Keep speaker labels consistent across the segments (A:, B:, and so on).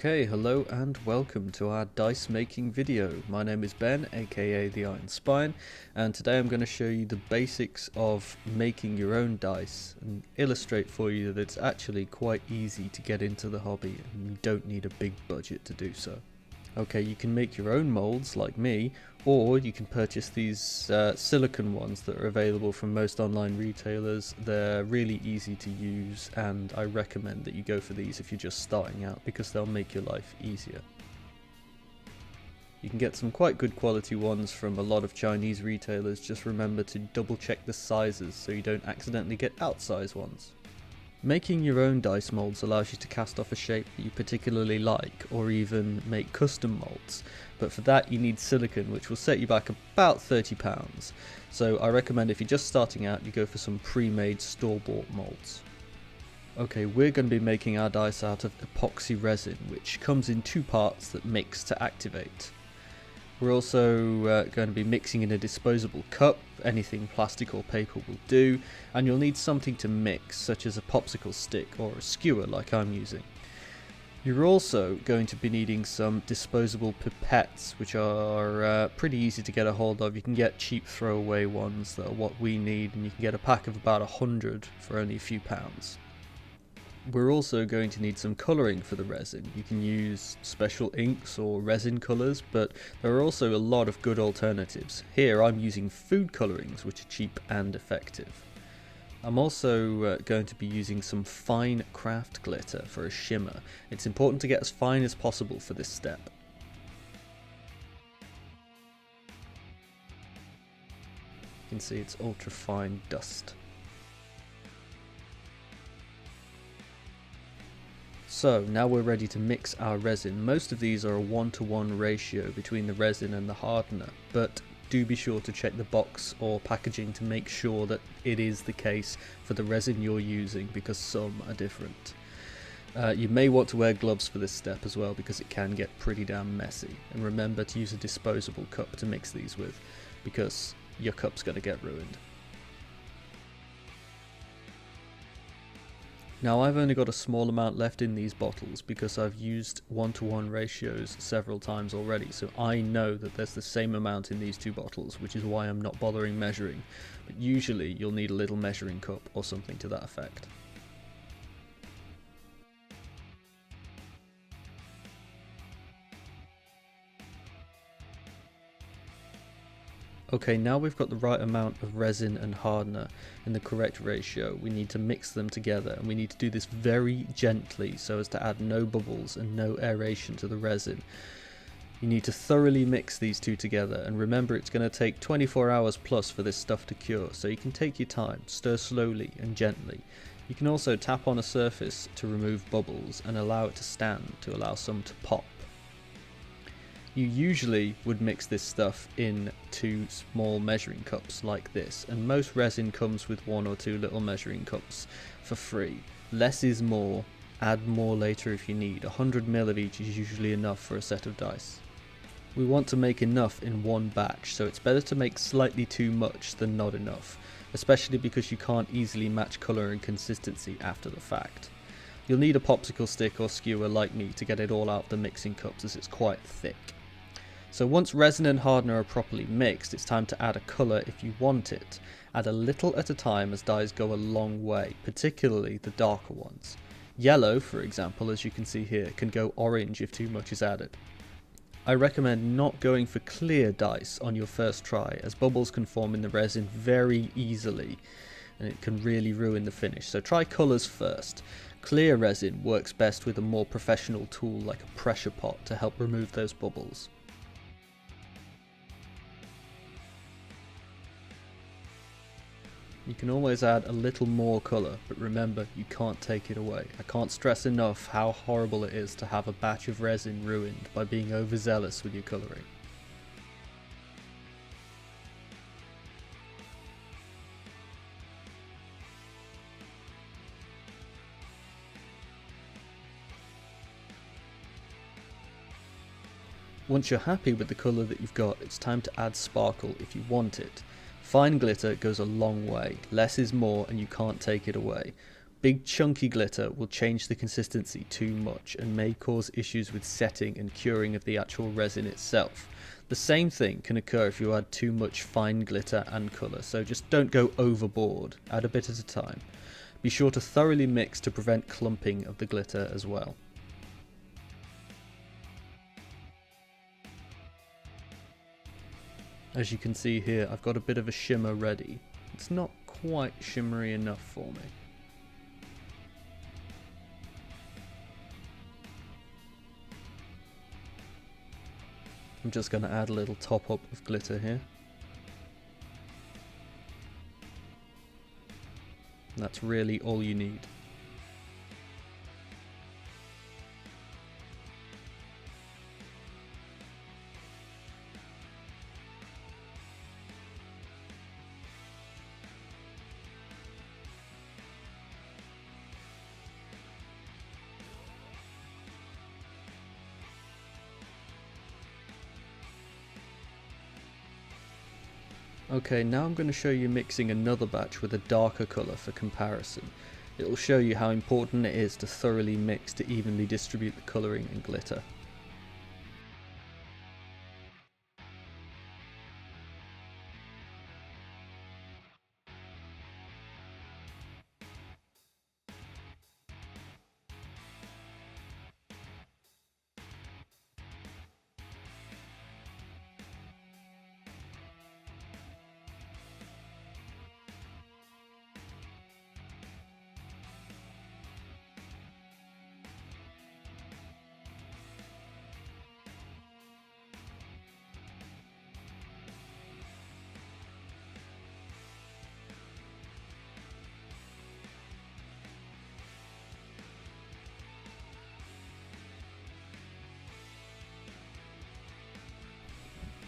A: Okay, hello and welcome to our dice making video. My name is Ben, aka TheIronSpine, and today I'm going to show you the basics of making your own dice and illustrate for you that it's actually quite easy to get into the hobby and you don't need a big budget to do so. Okay, you can make your own molds like me, or you can purchase these silicone ones that are available from most online retailers. They're really easy to use and I recommend that you go for these if you're just starting out because they'll make your life easier. You can get some quite good quality ones from a lot of Chinese retailers. Just remember to double check the sizes so you don't accidentally get outsize ones. Making your own dice molds allows you to cast off a shape that you particularly like, or even make custom molds, but for that you need silicone, which will set you back about £30. So I recommend if you're just starting out you go for some pre-made store-bought molds. Okay, we're going to be making our dice out of epoxy resin, which comes in two parts that mix to activate. We're also going to be mixing in a disposable cup. Anything plastic or paper will do, and you'll need something to mix, such as a popsicle stick or a skewer like I'm using. You're also going to be needing some disposable pipettes, which are pretty easy to get a hold of. You can get cheap throwaway ones that are what we need, and you can get a pack of about 100 for only a few pounds. We're also going to need some colouring for the resin. You can use special inks or resin colours, but there are also a lot of good alternatives. Here I'm using food colourings, which are cheap and effective. I'm also going to be using some fine craft glitter for a shimmer. It's important to get as fine as possible for this step. You can see it's ultra fine dust. So now we're ready to mix our resin. Most of these are a 1-to-1 ratio between the resin and the hardener, but do be sure to check the box or packaging to make sure that it is the case for the resin you're using, because some are different. You may want to wear gloves for this step as well, because it can get pretty damn messy. And remember to use a disposable cup to mix these with, because your cup's going to get ruined. Now I've only got a small amount left in these bottles because I've used 1-to-1 ratios several times already, so I know that there's the same amount in these two bottles, which is why I'm not bothering measuring, but usually you'll need a little measuring cup or something to that effect. Okay, now we've got the right amount of resin and hardener in the correct ratio. We need to mix them together, and we need to do this very gently so as to add no bubbles and no aeration to the resin. You need to thoroughly mix these two together, and remember it's going to take 24 hours plus for this stuff to cure, so you can take your time, stir slowly and gently. You can also tap on a surface to remove bubbles and allow it to stand to allow some to pop. You usually would mix this stuff in 2 small measuring cups like this, and most resin comes with 1 or 2 little measuring cups for free. Less is more, add more later if you need. 100 ml of each is usually enough for a set of dice. We want to make enough in one batch, so it's better to make slightly too much than not enough, especially because you can't easily match colour and consistency after the fact. You'll need a popsicle stick or skewer like me to get it all out of the mixing cups, as it's quite thick. So once resin and hardener are properly mixed, it's time to add a colour if you want it. Add a little at a time, as dyes go a long way, particularly the darker ones. Yellow, for example, as you can see here, can go orange if too much is added. I recommend not going for clear dice on your first try, as bubbles can form in the resin very easily and it can really ruin the finish, so try colours first. Clear resin works best with a more professional tool like a pressure pot to help remove those bubbles. You can always add a little more colour, but remember, you can't take it away. I can't stress enough how horrible it is to have a batch of resin ruined by being overzealous with your colouring. Once you're happy with the colour that you've got, it's time to add sparkle if you want it. Fine glitter goes a long way. Less is more and you can't take it away. Big chunky glitter will change the consistency too much and may cause issues with setting and curing of the actual resin itself. The same thing can occur if you add too much fine glitter and colour, so just don't go overboard, add a bit at a time. Be sure to thoroughly mix to prevent clumping of the glitter as well. As you can see here, I've got a bit of a shimmer ready. It's not quite shimmery enough for me. I'm just going to add a little top up of glitter here. And that's really all you need. Okay, now I'm going to show you mixing another batch with a darker colour for comparison. It will show you how important it is to thoroughly mix to evenly distribute the colouring and glitter.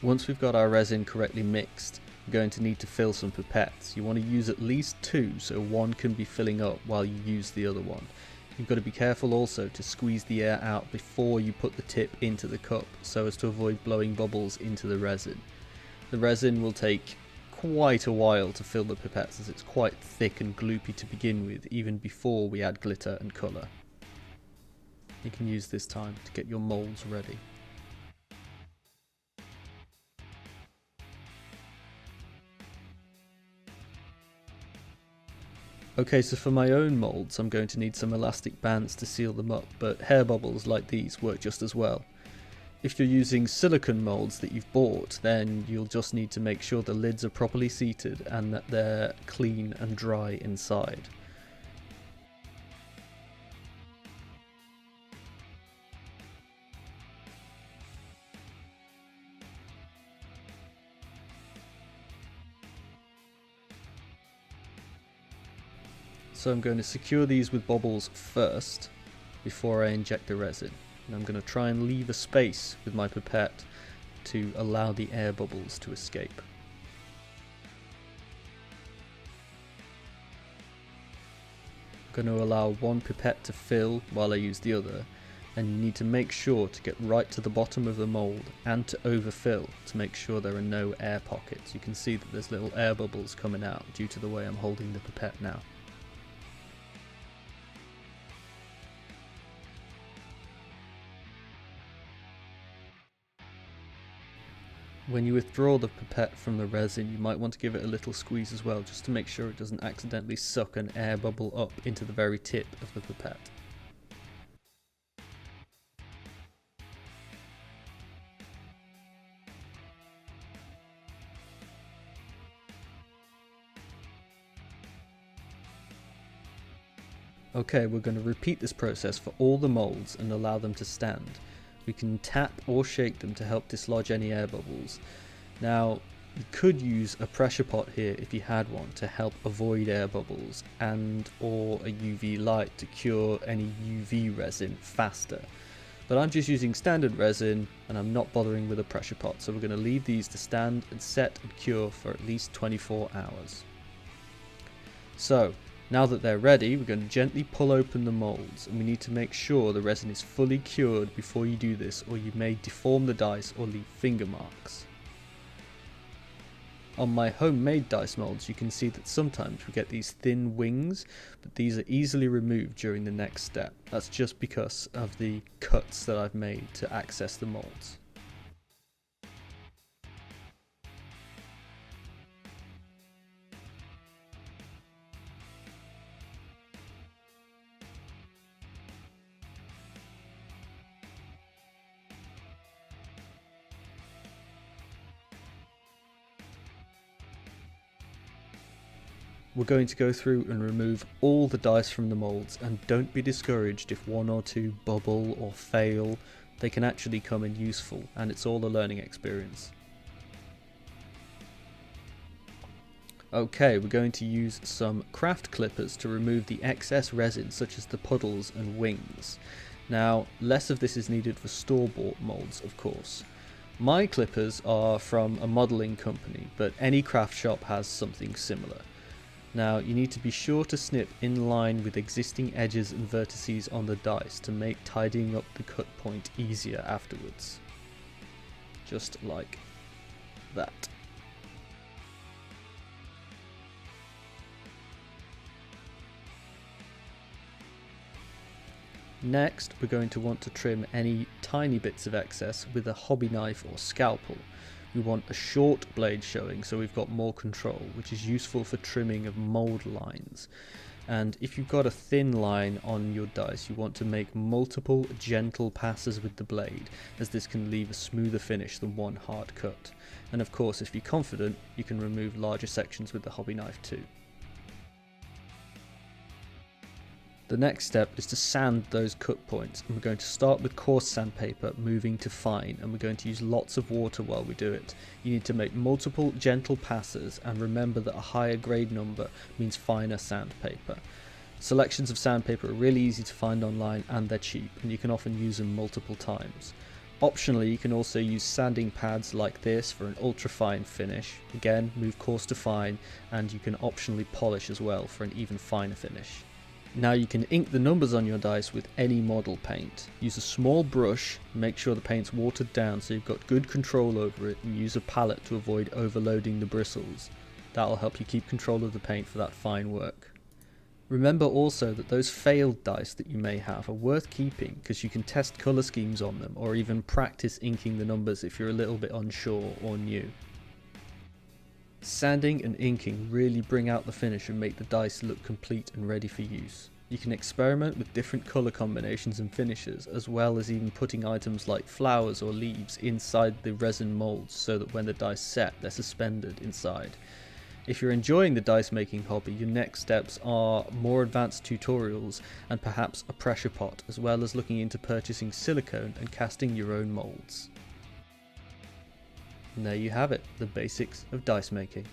A: Once we've got our resin correctly mixed, we're going to need to fill some pipettes. You want to use at least 2 so one can be filling up while you use the other one. You've got to be careful also to squeeze the air out before you put the tip into the cup so as to avoid blowing bubbles into the resin. The resin will take quite a while to fill the pipettes as it's quite thick and gloopy to begin with, even before we add glitter and colour. You can use this time to get your moulds ready. Okay, so for my own moulds I'm going to need some elastic bands to seal them up, but hair bubbles like these work just as well. If you're using silicone moulds that you've bought, then you'll just need to make sure the lids are properly seated and that they're clean and dry inside. So I'm going to secure these with bobbles first before I inject the resin. And I'm going to try and leave a space with my pipette to allow the air bubbles to escape. I'm going to allow one pipette to fill while I use the other, and you need to make sure to get right to the bottom of the mould and to overfill to make sure there are no air pockets. You can see that there's little air bubbles coming out due to the way I'm holding the pipette now. When you withdraw the pipette from the resin, you might want to give it a little squeeze as well, just to make sure it doesn't accidentally suck an air bubble up into the very tip of the pipette. Okay, we're going to repeat this process for all the moulds and allow them to stand. We can tap or shake them to help dislodge any air bubbles. Now, you could use a pressure pot here if you had one to help avoid air bubbles, and or a UV light to cure any UV resin faster. But I'm just using standard resin and I'm not bothering with a pressure pot, so we're going to leave these to stand and set and cure for at least 24 hours. So, now that they're ready, we're going to gently pull open the moulds, and we need to make sure the resin is fully cured before you do this, or you may deform the dice or leave finger marks. On my homemade dice molds, you can see that sometimes we get these thin wings, but these are easily removed during the next step. That's just because of the cuts that I've made to access the molds. We're going to go through and remove all the dice from the molds, and don't be discouraged if one or two bubble or fail. They can actually come in useful, and it's all a learning experience. Okay, we're going to use some craft clippers to remove the excess resin such as the puddles and wings. Now, less of this is needed for store-bought molds, of course. My clippers are from a modelling company, but any craft shop has something similar. Now, you need to be sure to snip in line with existing edges and vertices on the dice to make tidying up the cut point easier afterwards. Just like that. Next, we're going to want to trim any tiny bits of excess with a hobby knife or scalpel. We want a short blade showing so we've got more control, which is useful for trimming of mold lines. And if you've got a thin line on your dice, you want to make multiple gentle passes with the blade, as this can leave a smoother finish than one hard cut. And of course, if you're confident, you can remove larger sections with the hobby knife too. The next step is to sand those cut points, and we're going to start with coarse sandpaper, moving to fine, and we're going to use lots of water while we do it. You need to make multiple gentle passes, and remember that a higher grade number means finer sandpaper. Selections of sandpaper are really easy to find online, and they're cheap, and you can often use them multiple times. Optionally, you can also use sanding pads like this for an ultra fine finish. Again, move coarse to fine, and you can optionally polish as well for an even finer finish. Now you can ink the numbers on your dice with any model paint. Use a small brush, make sure the paint's watered down so you've got good control over it, and use a palette to avoid overloading the bristles. That'll help you keep control of the paint for that fine work. Remember also that those failed dice that you may have are worth keeping, because you can test colour schemes on them or even practice inking the numbers if you're a little bit unsure or new. Sanding and inking really bring out the finish and make the dice look complete and ready for use. You can experiment with different colour combinations and finishes, as well as even putting items like flowers or leaves inside the resin moulds so that when the dice set, they're suspended inside. If you're enjoying the dice making hobby, your next steps are more advanced tutorials and perhaps a pressure pot, as well as looking into purchasing silicone and casting your own moulds. And there you have it, the basics of dice making.